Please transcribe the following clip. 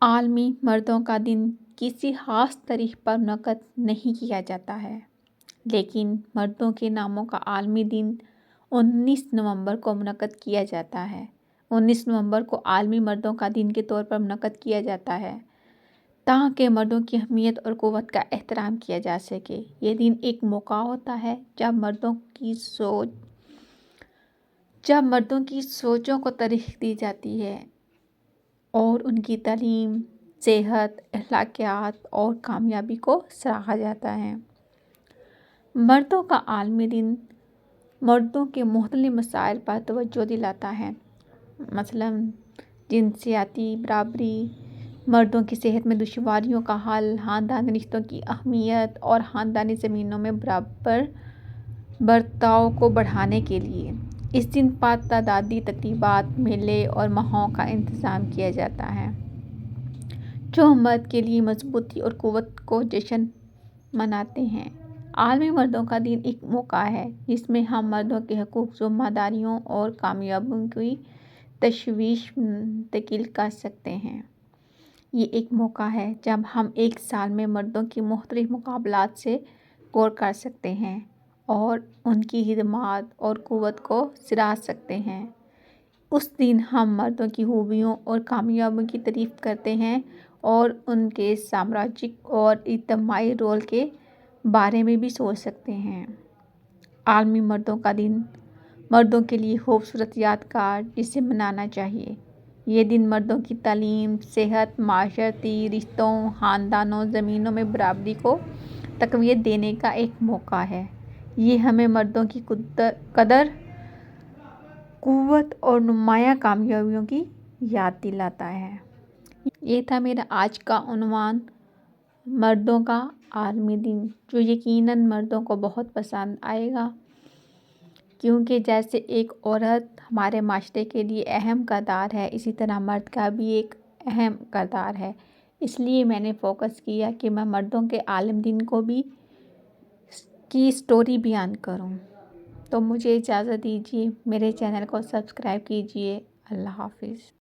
عالمی مردوں کا دن کسی خاص تاریخ پر منعقد نہیں کیا جاتا ہے، لیکن مردوں کے ناموں کا عالمی دن 19 نومبر کو منعقد کیا جاتا ہے۔ 19 نومبر کو عالمی مردوں کا دن کے طور پر منعقد کیا جاتا ہے تاکہ مردوں کی اہمیت اور قوت کا احترام کیا جا سکے۔ یہ دن ایک موقع ہوتا ہے جب مردوں کی سوچوں کو ترجیح دی جاتی ہے اور ان کی تعلیم، صحت، اخلاقیات اور کامیابی کو سراہا جاتا ہے۔ مردوں کا عالمی دن مردوں کے مختلف مسائل پر توجہ دلاتا ہے، مثلاً جنسیاتی برابری، مردوں کی صحت میں دشواریوں کا حل، خاندانی رشتوں کی اہمیت اور خاندانی زمینوں میں برابر برتاؤ کو بڑھانے کے لیے۔ اس دن پر تعدادی تقریبات، میلے اور مہموں کا انتظام کیا جاتا ہے جو مرد کے لیے مضبوطی اور قوت کو جشن مناتے ہیں۔ عالمی مردوں کا دن ایک موقع ہے جس میں ہم مردوں کے حقوق، ذمہ داریوں اور کامیابیوں کی تشویش منتقل کر سکتے ہیں۔ یہ ایک موقع ہے جب ہم ایک سال میں مردوں کی مختلف مقابلات سے غور کر سکتے ہیں اور ان کی خدمات اور قوت کو سراہ سکتے ہیں۔ اس دن ہم مردوں کی خوبیوں اور کامیابیوں کی تعریف کرتے ہیں اور ان کے سماجی اور اجتماعی رول کے بارے میں بھی سوچ سکتے ہیں۔ عالمی مردوں کا دن مردوں کے لیے خوبصورت یادگار جسے منانا چاہیے۔ یہ دن مردوں کی تعلیم، صحت، معاشرتی رشتوں، خاندانوں، زمینوں میں برابری کو تقویت دینے کا ایک موقع ہے۔ یہ ہمیں مردوں کی قدر، قوت اور نمایاں کامیابیوں کی یاد دلاتا ہے۔ یہ تھا میرا آج کا عنوان، مردوں کا عالمی دن، جو یقیناً مردوں کو بہت پسند آئے گا، کیونکہ جیسے ایک عورت ہمارے معاشرے کے لیے اہم کردار ہے، اسی طرح مرد کا بھی ایک اہم کردار ہے۔ اس لیے میں نے فوکس کیا کہ میں مردوں کے عالمی دن کی سٹوری بیان کروں۔ تو مجھے اجازت دیجیے، میرے چینل کو سبسکرائب کیجیے۔ اللہ حافظ۔